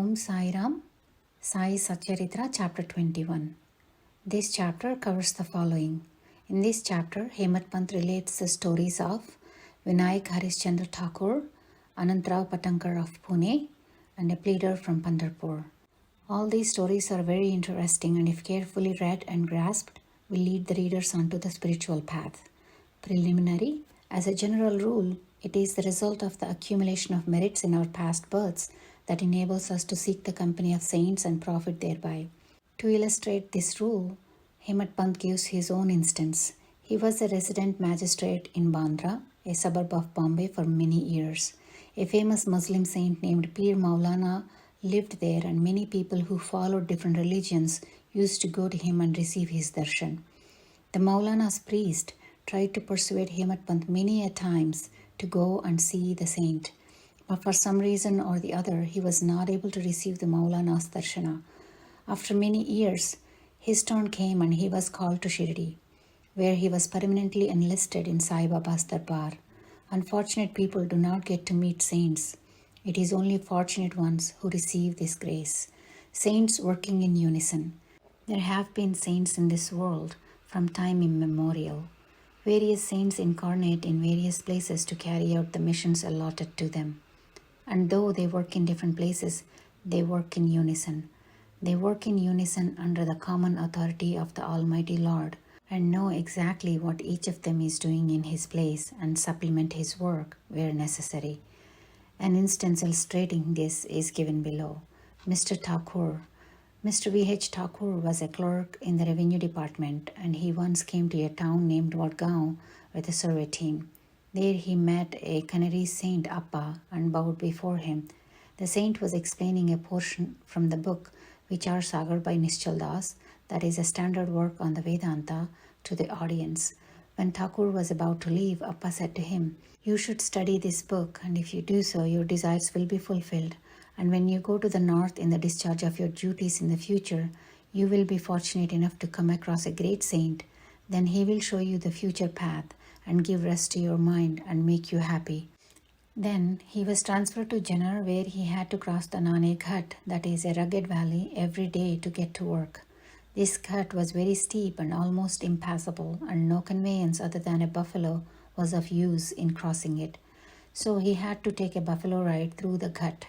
Om Sai Ram, Sai Satcharitra, Chapter 21. This chapter covers the following. In this chapter, Hemat Pant relates the stories of Vinayak Harishchandra Thakur, Anantrao Patankar of Pune, and a pleader from Pandharpur. All these stories are very interesting and if carefully read and grasped, will lead the readers onto the spiritual path. Preliminary, as a general rule, it is the result of the accumulation of merits in our past births that enables us to seek the company of saints and profit thereby. To illustrate this rule, Hemat Pant gives his own instance. He was a resident magistrate in Bandra, a suburb of Bombay, for many years. A famous Muslim saint named Pir Maulana lived there, and many people who followed different religions used to go to him and receive his darshan. The Maulana's priest tried to persuade Hemat Pant many a times to go and see the saint, but for some reason or the other, he was not able to receive the Maulana's darshana. After many years, his turn came and he was called to Shirdi, where he was permanently enlisted in Sai Baba's darbar. Unfortunate people do not get to meet saints. It is only fortunate ones who receive this grace. Saints working in unison. There have been saints in this world from time immemorial. Various saints incarnate in various places to carry out the missions allotted to them. And though they work in different places, they work in unison. They work in unison under the common authority of the Almighty Lord and know exactly what each of them is doing in his place and supplement his work where necessary. An instance illustrating this is given below. Mr. Thakur. Mr. V.H. Thakur was a clerk in the revenue department, and he once came to a town named Vadgaon with a survey team. There he met a Canary saint Appa and bowed before him. The saint was explaining a portion from the book Vichar Sagar by Nischal Das, that is a standard work on the Vedanta, to the audience. When Thakur was about to leave, Appa said to him, "You should study this book, and if you do so, your desires will be fulfilled. And when you go to the north in the discharge of your duties in the future, you will be fortunate enough to come across a great saint. Then he will show you the future path and give rest to your mind and make you happy." Then he was transferred to Jannar, where he had to cross the Nane Ghat, that is a rugged valley, every day to get to work. This ghat was very steep and almost impassable, and no conveyance other than a buffalo was of use in crossing it. So he had to take a buffalo ride through the ghat.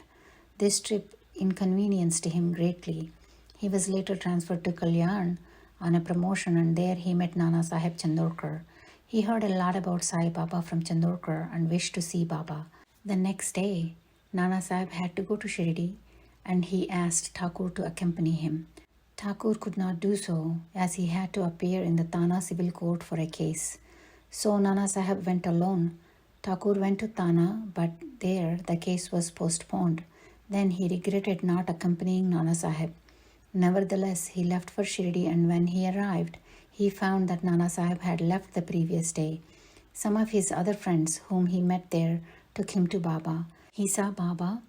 This trip inconvenienced him greatly. He was later transferred to Kalyan on a promotion, and there he met Nana Sahib Chandorkar. He heard a lot about Sai Baba from Chandorkar and wished to see Baba. The next day, Nana Sahib had to go to Shirdi, and he asked Thakur to accompany him. Thakur could not do so, as he had to appear in the Tana civil court for a case. So Nana Sahib went alone. Thakur went to Tana, but there the case was postponed. Then he regretted not accompanying Nana Sahib. Nevertheless, he left for Shirdi, and when he arrived, he found that Nana Sahib had left the previous day. Some of his other friends whom he met there took him to Baba. He saw Baba,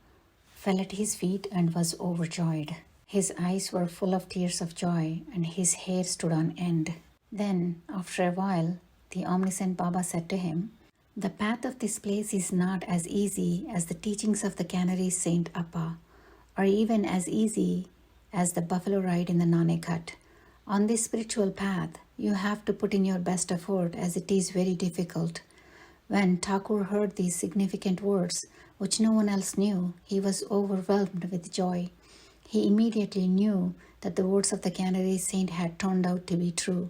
fell at his feet, and was overjoyed. His eyes were full of tears of joy, and his hair stood on end. Then, after a while, the omniscient Baba said to him, "The path of this place is not as easy as the teachings of the Canary Saint Appa, or even as easy as the buffalo ride in the Nane Ghat. On this spiritual path, you have to put in your best effort, as it is very difficult." When Thakur heard these significant words, which no one else knew, he was overwhelmed with joy. He immediately knew that the words of the Canary Saint had turned out to be true.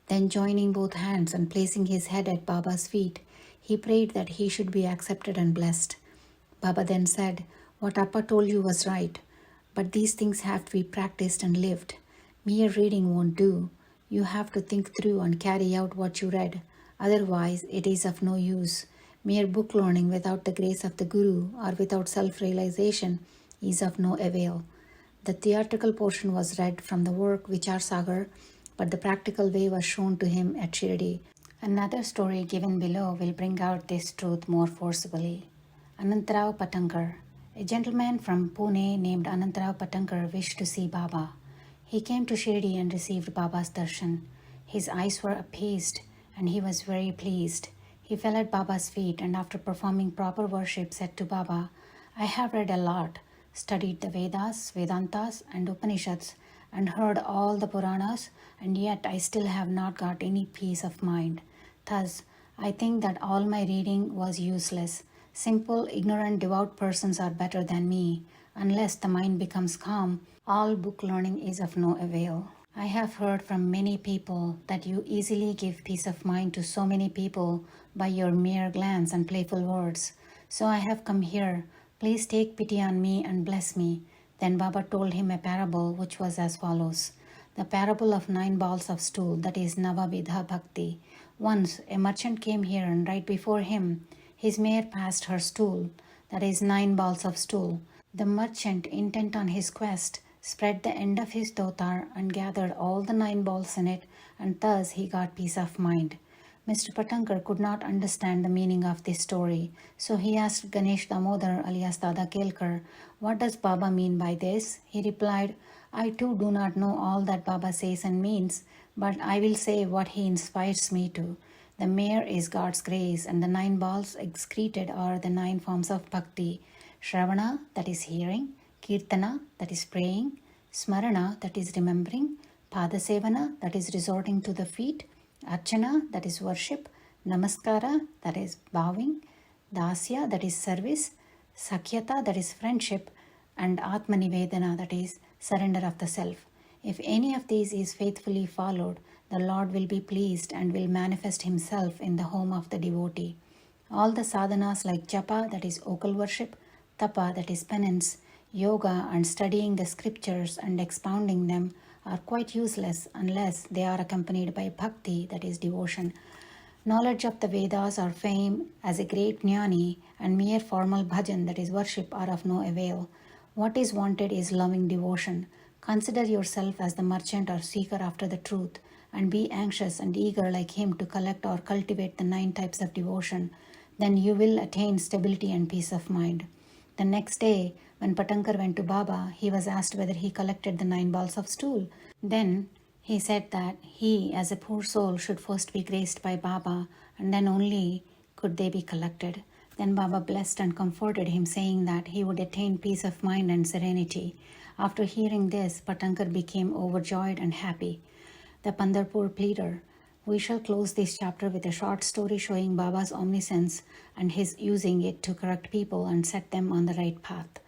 Then, joining both hands and placing his head at Baba's feet, he prayed that he should be accepted and blessed. Baba then said, "What Appa told you was right, but these things have to be practiced and lived. Mere reading won't do. You have to think through and carry out what you read. Otherwise, it is of no use. Mere book learning without the grace of the Guru or without self-realization is of no avail." The theatrical portion was read from the work Vichar Sagar, but the practical way was shown to him at Shirdi. Another story given below will bring out this truth more forcibly. Anantrao Patankar. A gentleman from Pune named Anantrao Patankar wished to see Baba. He came to Shirdi and received Baba's darshan. His eyes were appeased, and he was very pleased. He fell at Baba's feet, and after performing proper worship said to Baba, "I have read a lot. studied the Vedas, Vedantas, and Upanishads, and heard all the Puranas, and yet I still have not got any peace of mind. Thus, I think that all my reading was useless. Simple, ignorant, devout persons are better than me. Unless the mind becomes calm, all book learning is of no avail. I have heard from many people that you easily give peace of mind to so many people by your mere glance and playful words. So I have come here. Please take pity on me and bless me. Then Baba told him a parable which was as follows. The parable of 9 balls of stool, that is Navavidha Bhakti. Once a merchant came here, and right before him his mare passed her stool, that is 9 balls of stool. The merchant, intent on his quest, spread the end of his dhotar and gathered all the 9 balls in it, and thus he got peace of mind. Mr. Patankar could not understand the meaning of this story, so he asked Ganesh Damodar alias Dada Kelkar, "What does Baba mean by this?" He replied, "I too do not know all that Baba says and means, but I will say what he inspires me to. The mare is God's grace, and the 9 balls excreted are the 9 forms of bhakti. Shravana, that is hearing; Kirtana, that is praying; Smarana, that is remembering; Padasevana, that is resorting to the feet; Archana, that is worship; Namaskara, that is bowing; Dasya, that is service; Sakyata, that is friendship; and Atmanivedana, that is surrender of the self. If any of these is faithfully followed, the Lord will be pleased and will manifest himself in the home of the devotee. All the sadhanas like japa, that is vocal worship; tapa, that is penance; yoga and studying the scriptures and expounding them are quite useless unless they are accompanied by bhakti, that is devotion. Knowledge of the Vedas or fame as a great jnani and mere formal bhajan, that is worship, are of no avail. What is wanted is loving devotion. Consider yourself as the merchant or seeker after the truth, and be anxious and eager like him to collect or cultivate the 9 types of devotion. Then you will attain stability and peace of mind. The next day, when Patankar went to Baba, he was asked whether he collected the 9 balls of stool. Then he said that he, as a poor soul, should first be graced by Baba, and then only could they be collected. Then Baba blessed and comforted him, saying that he would attain peace of mind and serenity. After hearing this, Patankar became overjoyed and happy. The Pandharpur pleader. We shall close this chapter with a short story showing Baba's omniscience and his using it to correct people and set them on the right path.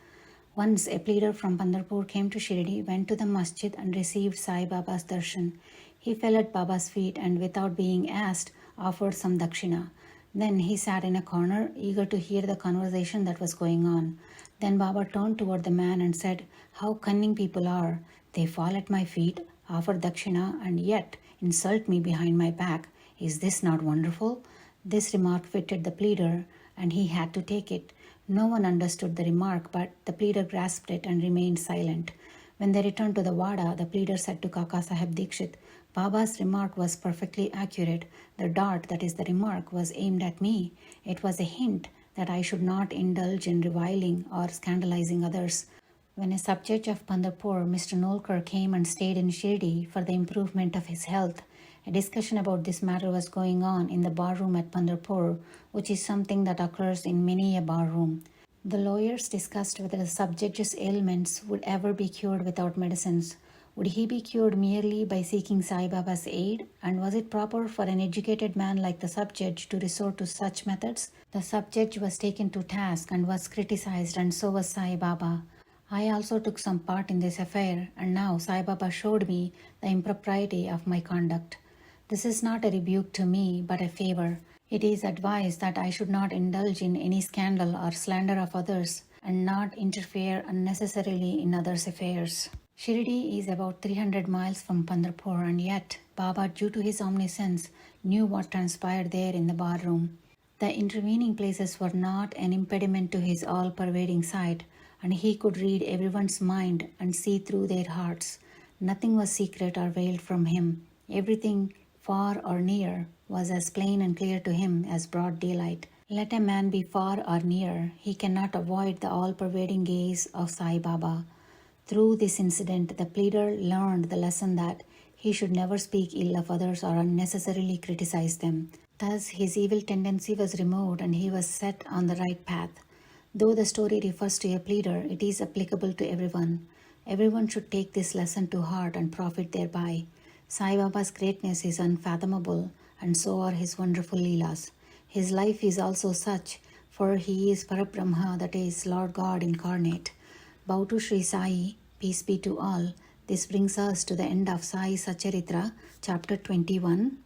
Once a pleader from Pandharpur came to Shirdi, went to the masjid and received Sai Baba's darshan. He fell at Baba's feet and without being asked offered some dakshina. Then he sat in a corner, eager to hear the conversation that was going on. Then Baba turned toward the man and said, "How cunning people are! They fall at my feet, offer dakshina, and yet insult me behind my back. Is this not wonderful?" This remark fitted the pleader, and he had to take it. No one understood the remark, but the pleader grasped it and remained silent. When they returned to the Wada, the pleader said to Kaka Sahib Dikshit, "Baba's remark was perfectly accurate. The dart, that is the remark, was aimed at me. It was a hint that I should not indulge in reviling or scandalizing others." When a subject of Pandharpur, Mr. Nolkar, came and stayed in Shirdi for the improvement of his health, a discussion about this matter was going on in the barroom at Pandharpur, which is something that occurs in many a barroom. The lawyers discussed whether the subject's ailments would ever be cured without medicines. Would he be cured merely by seeking Sai Baba's aid? And was it proper for an educated man like the subject to resort to such methods? The subject was taken to task and was criticized, and so was Sai Baba. I also took some part in this affair, and now Sai Baba showed me the impropriety of my conduct. This is not a rebuke to me, but a favor. It is advised that I should not indulge in any scandal or slander of others, and not interfere unnecessarily in others' affairs. Shirdi is about 300 miles from Pandharpur, and yet Baba, due to his omniscience, knew what transpired there in the barroom. The intervening places were not an impediment to his all-pervading sight, and he could read everyone's mind and see through their hearts. Nothing was secret or veiled from him. Everything, far or near, was as plain and clear to him as broad daylight. Let a man be far or near, he cannot avoid the all-pervading gaze of Sai Baba. Through this incident, the pleader learned the lesson that he should never speak ill of others or unnecessarily criticize them. Thus, his evil tendency was removed and he was set on the right path. Though the story refers to a pleader, it is applicable to everyone. Everyone should take this lesson to heart and profit thereby. Sai Baba's greatness is unfathomable, and so are his wonderful Leelas. His life is also such, for he is Parabrahma, that is, Lord God incarnate. Bow to Sri Sai, peace be to all. This brings us to the end of Sai Satcharitra, chapter 21.